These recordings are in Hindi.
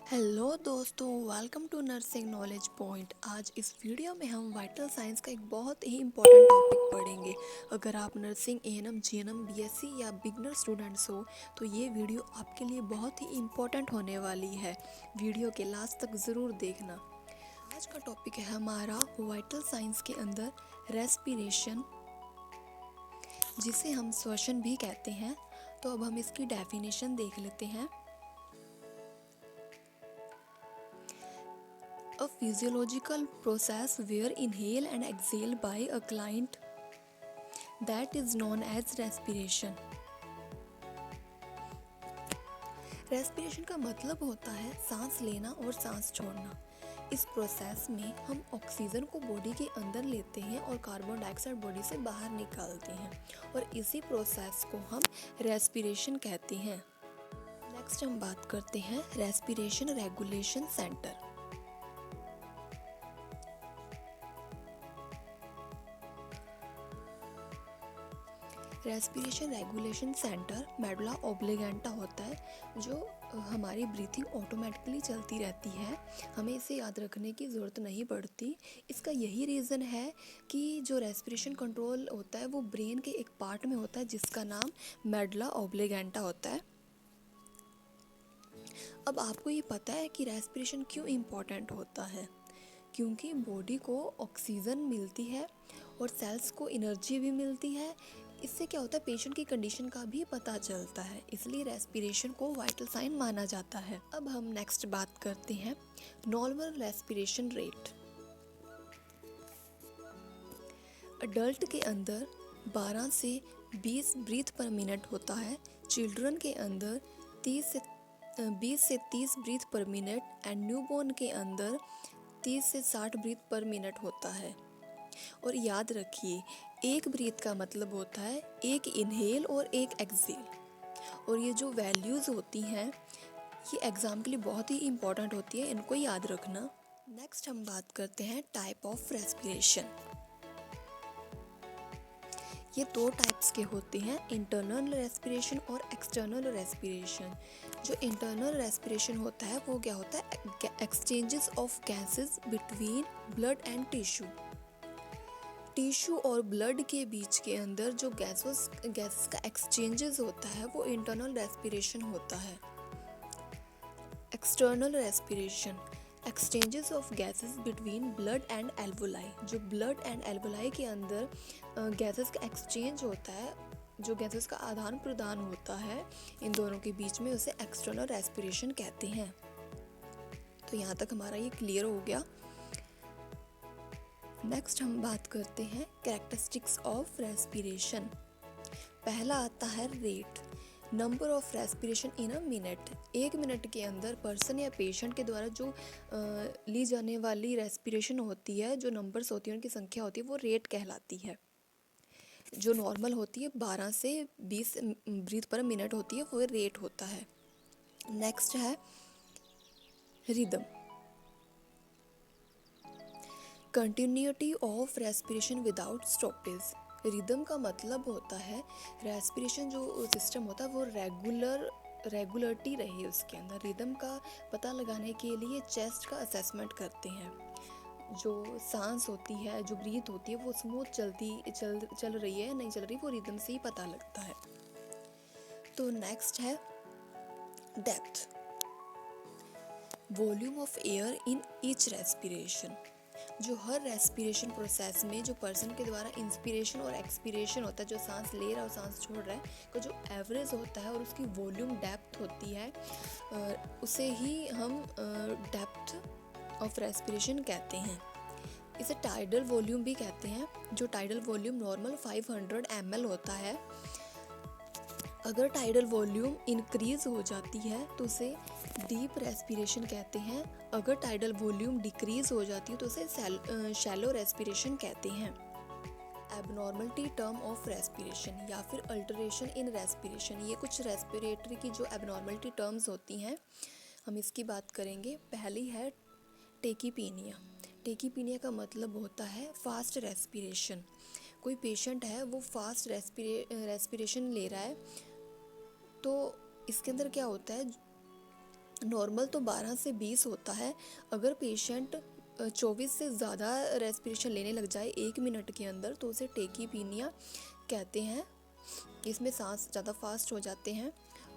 हेलो दोस्तों, welcome to nursing knowledge point. आज इस वीडियो में हम वाइटल साइंस का एक बहुत ही इम्पोर्टेंट टॉपिक पढ़ेंगे। अगर आप नर्सिंग एएनएम जीएनएम बीएससी या बिगनर स्टूडेंट्स हो तो ये वीडियो आपके लिए बहुत ही इम्पोर्टेंट होने वाली है। वीडियो के लास्ट तक ज़रूर देखना। आज का टॉपिक है हमारा वाइटल साइंस के अंदर रेस्पिरेशन, जिसे हम श्वसन भी कहते हैं। तो अब हम इसकी डेफिनेशन देख लेते हैं। A physiological process where inhale and exhale by a client that is known as respiration. Respiration का मतलब होता है सांस लेना और सांस छोड़ना। इस प्रोसेस में हम ऑक्सीजन को बॉडी के अंदर लेते हैं और कार्बन डाइऑक्साइड बॉडी से बाहर निकालते हैं, और इसी प्रोसेस को हम रेस्पिरेशन कहते हैं। नेक्स्ट हम बात करते हैं respiration regulation centre. Respiration regulation centre medulla oblongata होता है, जो हमारी ब्रीथिंग ऑटोमेटिकली चलती रहती है। हमें इसे याद रखने की ज़रूरत नहीं पड़ती। इसका यही रीज़न है कि जो रेस्पिरेशन कंट्रोल होता है वो ब्रेन के एक पार्ट में होता है जिसका नाम मेडुला ऑब्लिगेंटा होता है। अब आपको ये पता है कि रेस्पिरेशन क्यों इम्पोर्टेंट होता है? क्योंकि बॉडी को ऑक्सीजन मिलती है और सेल्स को एनर्जी भी मिलती है। इससे क्या होता है, पेशेंट की कंडीशन का भी पता चलता है, इसलिए रेस्पिरेशन को वाइटल साइन माना जाता है। अब हम नेक्स्ट बात करते हैं नॉर्मल रेस्पिरेशन रेट। अडल्ट के अंदर 12 से 20 ब्रीथ पर मिनट होता है। चिल्ड्रन के अंदर 20 से 30 breathe per minute and newborn के अंदर 30 से 60 ब्रीथ पर मिनट होता है। और याद रखिए, एक ब्रीथ का मतलब होता है एक इनहेल और एक एक्सहेल। और ये जो वैल्यूज़ होती हैं ये एग्ज़ाम के लिए बहुत ही इम्पोर्टेंट होती है, इनको याद रखना। नेक्स्ट हम बात करते हैं टाइप ऑफ रेस्पिरेशन। ये दो टाइप्स के होते हैं, इंटरनल रेस्पिरेशन और एक्सटर्नल रेस्पिरेशन। जो इंटरनल रेस्पिरेशन होता है वो क्या होता है, exchanges of gases between blood and tissue और ब्लड के बीच के अंदर जो गैसेस का एक्सचेंजेस होता है वो इंटरनल रेस्पिरेशन होता है। External respiration, exchanges of gases between blood and alveoli. जो ब्लड एंड एल्वोलाई के अंदर गैसेस का एक्सचेंज होता है, जो गैसेस का आदान प्रदान होता है इन दोनों के बीच में, उसे एक्सटर्नल रेस्पिरेशन कहते हैं। तो यहाँ तक हमारा ये क्लियर हो गया। नेक्स्ट हम बात करते हैं कैरेक्टरिस्टिक्स ऑफ रेस्पिरेशन। पहला आता है rate, number of respiration in a minute. एक मिनट के अंदर पर्सन या पेशेंट के द्वारा जो ली जाने वाली रेस्पिरेशन होती है, जो नंबर्स होती हैं, उनकी संख्या होती है, वो रेट कहलाती है। जो नॉर्मल होती है 12 से 20 ब्रीथ पर मिनट होती है, वो रेट होता है। नेक्स्ट है rhythm, continuity of respiration without stoppage. Rhythm का मतलब होता है रेस्पिरेशन जो सिस्टम होता है वो रेगुलरिटी रहे उसके अंदर। रिदम का पता लगाने के लिए चेस्ट का असेसमेंट करते हैं। जो सांस होती है, जो ब्रीथ होती है, वो स्मूथ चल रही है नहीं चल रही, वो रिदम से ही पता लगता है। तो नेक्स्ट है depth, volume of air in each respiration. जो हर रेस्पिरेशन प्रोसेस में जो पर्सन के द्वारा इंस्पिरेशन और एक्सपिरेशन होता है, जो सांस ले रहा है और सांस छोड़ रहा है, का जो एवरेज होता है और उसकी वॉल्यूम डेप्थ होती है, उसे ही हम डेप्थ ऑफ रेस्पिरेशन कहते हैं। इसे टाइडल वॉल्यूम भी कहते हैं। जो टाइडल वॉल्यूम नॉर्मल 500 ml होता है, अगर टाइडल वॉल्यूम इंक्रीज हो जाती है तो उसे डीप रेस्पिरेशन कहते हैं। अगर टाइडल वॉल्यूम डिक्रीज हो जाती है तो उसे शैलो रेस्पिरेशन कहते हैं। एबनॉर्मलिटी टर्म ऑफ रेस्पिरेशन या फिर अल्टरेशन इन रेस्पिरेशन, ये कुछ रेस्पिरेटरी की जो एबनॉर्मलिटी टर्म्स होती हैं, हम इसकी बात करेंगे। पहली है टेकीपीनिया। टेकीपीनिया का मतलब होता है फास्ट रेस्पिरेशन। कोई पेशेंट है वो फास्ट रेस्पिरेशन ले रहा है, तो इसके अंदर क्या होता है, नॉर्मल तो 12 से 20 होता है। अगर पेशेंट 24 से ज़्यादा रेस्पिरेशन लेने लग जाए 1 मिनट के अंदर तो उसे टेकीपीनिया कहते हैं। इसमें सांस ज़्यादा फास्ट हो जाते हैं।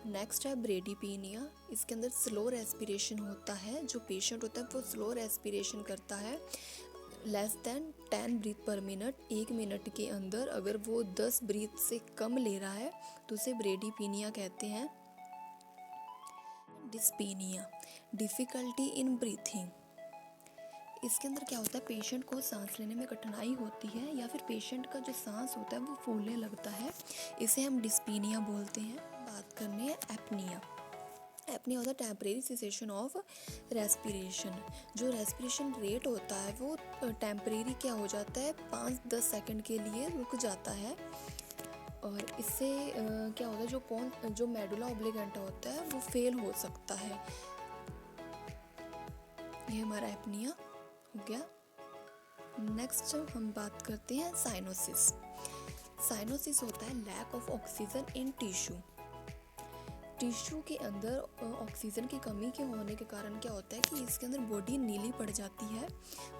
नेक्स्ट है ब्रेडीपीनिया। इसके अंदर स्लो रेस्पिरेशन होता है। जो पेशेंट होता है वो स्लो रेस्पिरेशन करता है, less than 10 breath per minute. 1 minute के अंदर अगर वो 10 ब्रीथ से कम ले रहा है तो उसे ब्रेडीपीनिया कहते हैं। डिस्पीनिया, डिफ़िकल्टी इन ब्रीथिंग। इसके अंदर क्या होता है, पेशेंट को सांस लेने में कठिनाई होती है या फिर पेशेंट का जो सांस होता है वो फूलने लगता है, इसे हम डिस्पीनिया बोलते हैं। बात करनी है एपनिया। एपनिया होता है टेम्परेरी सिसेशन ऑफ रेस्पिरेशन। जो रेस्पिरेशन रेट होता है वो टेम्परेरी क्या हो जाता है, 5-10 सेकंड के लिए रुक जाता है। और इससे क्या होता है, जो मेडुला ऑब्लिगेंटा होता है वो फेल हो सकता है। ये हमारा एपनिया हो गया। नेक्स्ट हम बात करते हैं साइनोसिस। साइनोसिस होता है lack of oxygen in tissue के अंदर ऑक्सीजन की कमी के होने के कारण क्या होता है कि इसके अंदर बॉडी नीली पड़ जाती है।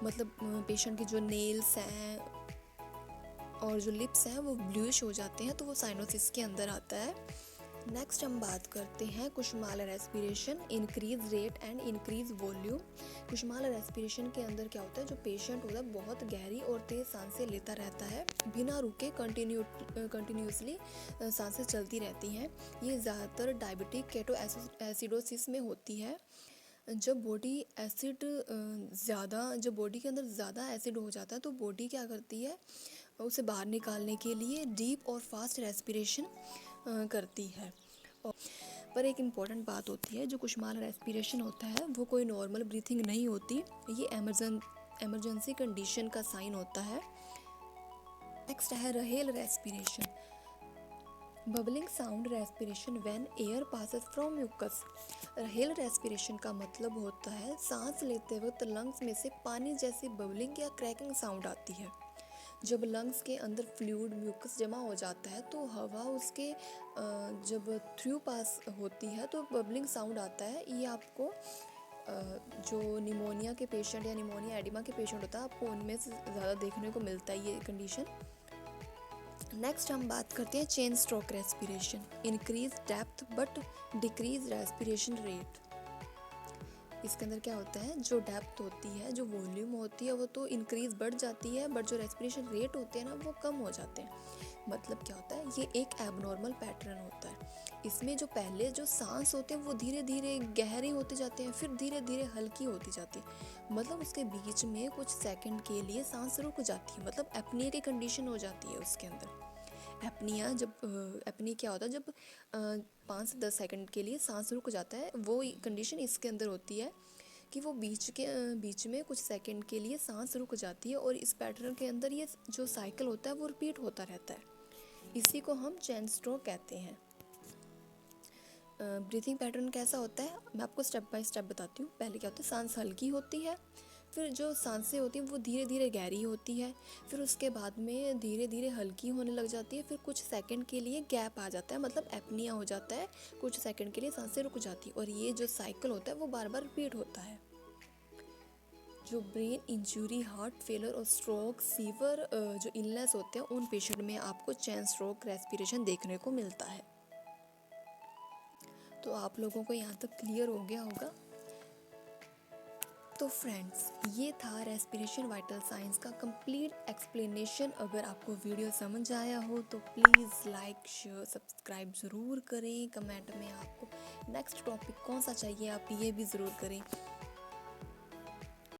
मतलब पेशेंट के जो नेल्स हैं और जो लिप्स हैं वो ब्लूइश हो जाते हैं, तो वो साइनोसिस के अंदर आता है। नेक्स्ट हम बात करते हैं Kussmaul respiration, increase rate and increase volume. Kussmaul respiration के अंदर क्या होता है, जो पेशेंट होता है बहुत गहरी और तेज सांसें लेता रहता है, बिना रुके कंटिन्यूसली सांसें चलती रहती हैं। ये ज़्यादातर डायबिटिक केटो एसिडोसिस में होती है। जब बॉडी के अंदर ज़्यादा एसिड हो जाता है तो बॉडी क्या करती है, उसे बाहर निकालने के लिए डीप और फास्ट रेस्पिरेशन करती है। पर एक इम्पॉर्टेंट बात होती है, जो कुशमाल रेस्पिरेशन होता है वो कोई नॉर्मल ब्रीथिंग नहीं होती, ये एमरजेंसी कंडीशन का साइन होता है। नेक्स्ट है rale respiration, bubbling sound respiration when air passes from mucus. Rale respiration का मतलब होता है सांस लेते वक्त लंग्स में से पानी जैसी बबलिंग या क्रैकिंग साउंड आती है। जब लंग्स के अंदर फ्लूइड म्यूकस जमा हो जाता है तो हवा उसके जब थ्रू पास होती है तो बबलिंग साउंड आता है। ये आपको जो निमोनिया के पेशेंट या निमोनिया एडिमा के पेशेंट होता है, आपको उनमें से ज़्यादा देखने को मिलता है ये कंडीशन। नेक्स्ट हम बात करते हैं chain stroke respiration, increase depth but decrease respiration rate. इसके अंदर क्या होता है, जो डेप्थ होती है, जो वॉल्यूम होती है वो तो इंक्रीज बढ़ जाती है, बट जो रेस्पिरेशन रेट होते हैं ना वो कम हो जाते हैं। मतलब क्या होता है, ये एक एबनॉर्मल पैटर्न होता है। इसमें जो पहले जो सांस होते हैं वो धीरे धीरे गहरे होते जाते हैं, फिर धीरे धीरे हल्की होती जाती है। मतलब उसके बीच में कुछ सेकंड के लिए सांस रुक जाती है, मतलब एपनिया की कंडीशन हो जाती है उसके अंदर। एपनी क्या होता है, जब 5 से 10 सेकंड के लिए सांस रुक जाता है, वो कंडीशन इसके अंदर होती है कि वो बीच में कुछ सेकंड के लिए सांस रुक जाती है, और इस पैटर्न के अंदर ये जो साइकिल होता है वो रिपीट होता रहता है। इसी को हम चेन स्ट्रोक कहते हैं। ब्रीथिंग पैटर्न कैसा होता है, मैं आपको स्टेप बाय स्टेप बताती हूँ। पहले क्या होता है, सांस हल्की होती है, फिर जो सांसें होती हैं वो धीरे धीरे गहरी होती है, फिर उसके बाद में धीरे धीरे हल्की होने लग जाती है, फिर कुछ सेकंड के लिए गैप आ जाता है, मतलब एपनिया हो जाता है, कुछ सेकंड के लिए सांसें रुक जाती है, और ये जो साइकिल होता है वो बार बार रिपीट होता है। जो ब्रेन इंजरी, हार्ट फेलियर और स्ट्रोक, सीवर जो इलनेस होते हैं उन पेशेंट में आपको चेन स्ट्रोक रेस्पिरेशन देखने को मिलता है। तो आप लोगों को यहाँ तक क्लियर हो गया होगा। तो फ्रेंड्स, ये था रेस्पिरेशन वाइटल साइंस का कंप्लीट एक्सप्लेनेशन। अगर आपको वीडियो समझ आया हो तो प्लीज़ लाइक शेयर सब्सक्राइब ज़रूर करें। कमेंट में आपको नेक्स्ट टॉपिक कौन सा चाहिए आप ये भी ज़रूर करें।